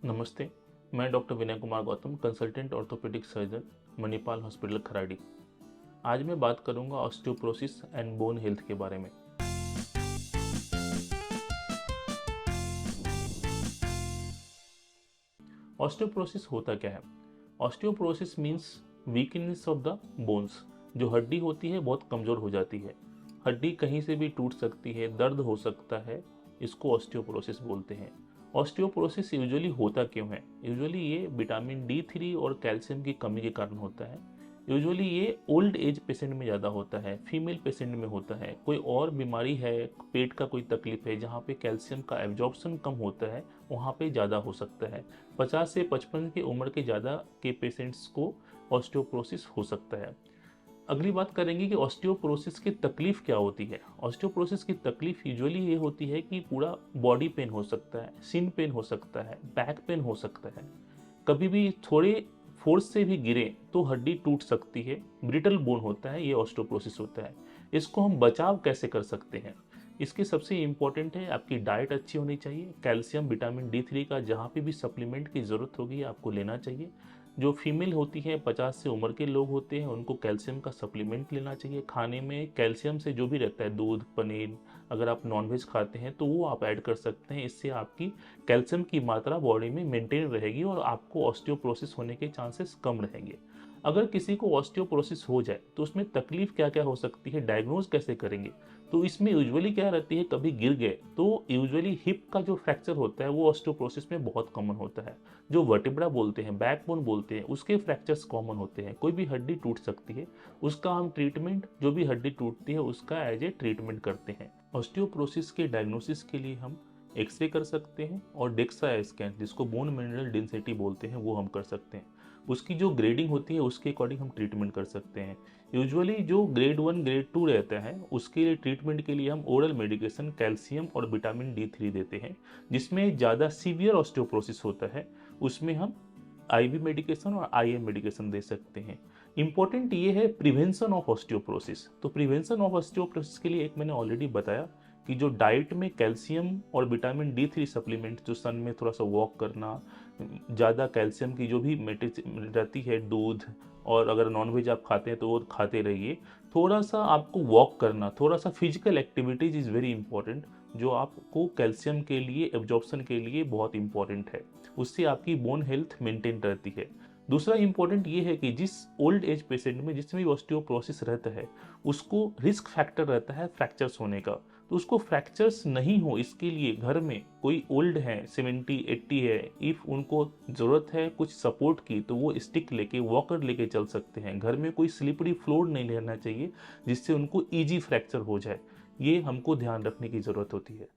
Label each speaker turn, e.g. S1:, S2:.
S1: नमस्ते, मैं doctor Vinay Kumar Gautam, consultant orthopaedic surgeon, Manipal hospital Kharadi. आज मैं बात करूंगा ऑस्टियोपोरोसिस एंड बोन हेल्थ के बारे में। ऑस्टियोपोरोसिस होता क्या है? Osteoporosis means weakness of the bones. जो हड्डी होती है बहुत कमज़ोर हो जाती है। हड्डी कहीं से भी टूट सकती है, दर्द हो सकता है, इसको ऑस्टियोपोरोसिस बोलते हैं। ऑस्टियोपोरोसिस यूजुअली होता क्यों है? यूजुअली ये विटामिन D3 और कैल्शियम की कमी के कारण होता है। यूजुअली ये ओल्ड एज पेशेंट में ज़्यादा होता है, फीमेल पेशेंट में होता है। कोई और बीमारी है, पेट का कोई तकलीफ है जहाँ पे कैल्शियम का एब्जॉर्प्शन कम होता है, वहाँ पे ज़्यादा हो सकता है। 50 से 55 की उम्र के ज़्यादा के पेशेंट्स को ऑस्टियोपोरोसिस हो सकता है। अगली बात करेंगे कि ऑस्टियोपोरोसिस की तकलीफ क्या होती है। ऑस्टियोपोरोसिस की तकलीफ यूजुअली ये होती है कि पूरा बॉडी पेन हो सकता है, सिन पेन हो सकता है, बैक पेन हो सकता है। कभी भी थोड़े फोर्स से भी गिरे तो हड्डी टूट सकती है, ब्रिटल बोन होता है, ये ऑस्टियोपोरोसिस होता है। इसको हम बचाव कैसे कर सकते हैं? इसके सबसे इम्पोर्टेंट है आपकी डाइट अच्छी होनी चाहिए। कैल्शियम, विटामिन D3 का जहाँ पे भी सप्लीमेंट की ज़रूरत होगी आपको लेना चाहिए। जो फीमेल होती है, 50 से उम्र के लोग होते हैं, उनको कैल्शियम का सप्लीमेंट लेना चाहिए। खाने में कैल्शियम से जो भी रहता है, दूध, पनीर, अगर आप नॉनवेज खाते हैं तो वो आप ऐड कर सकते हैं। इससे आपकी कैल्शियम की मात्रा बॉडी में मेंटेन रहेगी और आपको ऑस्टियोपोरोसिस होने के चांसेस कम रहेंगे। अगर किसी को ऑस्टियोपोरोसिस हो जाए तो उसमें तकलीफ क्या क्या हो सकती है, डायग्नोज कैसे करेंगे? तो इसमें यूजुअली क्या रहती है, कभी गिर गए तो यूजुअली हिप का जो फ्रैक्चर होता है वो ऑस्टियोपोरोसिस में बहुत कॉमन होता है। जो वर्टिब्रा बोलते हैं, बैकबोन बोलते हैं, उसके फ्रैक्चर्स कॉमन होते हैं। कोई भी हड्डी टूट सकती है, उसका हम ट्रीटमेंट, जो भी हड्डी टूटती है उसका एज ए ट्रीटमेंट करते हैं। ऑस्टियोपोरोसिस के डायग्नोसिस के लिए हम एक्सरे कर सकते हैं और डेक्सा स्कैन, जिसको बोन मिनरल डेंसिटी बोलते हैं, वो हम कर सकते हैं। उसकी जो ग्रेडिंग होती है उसके अकॉर्डिंग हम ट्रीटमेंट कर सकते हैं। यूजुअली जो ग्रेड 1 ग्रेड 2 रहता है उसके लिए ट्रीटमेंट के लिए हम ओरल मेडिकेशन, कैल्शियम और विटामिन D3 देते हैं। जिसमें ज़्यादा सीवियर ऑस्टियोपोरोसिस होता है उसमें हम IV मेडिकेशन और IM मेडिकेशन दे सकते हैं। इंपॉर्टेंट ये है प्रिवेंशन ऑफ ऑस्टियोपोरोसिस। तो प्रिवेंशन ऑफ ऑस्टियोपोरोसिस के लिए एक मैंने ऑलरेडी बताया कि जो डाइट में कैल्शियम और विटामिन D3 सप्लीमेंट, जो सन में थोड़ा सा वॉक करना, ज़्यादा कैल्शियम की जो भी रहती है, दूध, और अगर नॉनवेज आप खाते हैं तो वो खाते रहिए। थोड़ा सा आपको वॉक करना, थोड़ा सा physical activities is very important, जो आपको कैल्शियम के लिए, एब्जॉर्प्शन के लिए बहुत इंपॉर्टेंट है। उससे आपकी बोन हेल्थ मेंटेन रहती है। दूसरा इंपॉर्टेंट ये है कि जिस ओल्ड एज पेशेंट में जिसमें भी ऑस्टियोपोरोसिस रहता है उसको रिस्क फैक्टर रहता है फ्रैक्चर्स होने का। तो उसको फ्रैक्चर्स नहीं हो इसके लिए घर में कोई ओल्ड है, 70-80 है, इफ़ उनको ज़रूरत है कुछ सपोर्ट की तो वो स्टिक लेके, वॉकर लेके चल सकते हैं। घर में कोई स्लिपरी फ्लोर नहीं लेना चाहिए जिससे उनको ईजी फ्रैक्चर हो जाए। ये हमको ध्यान रखने की ज़रूरत होती है।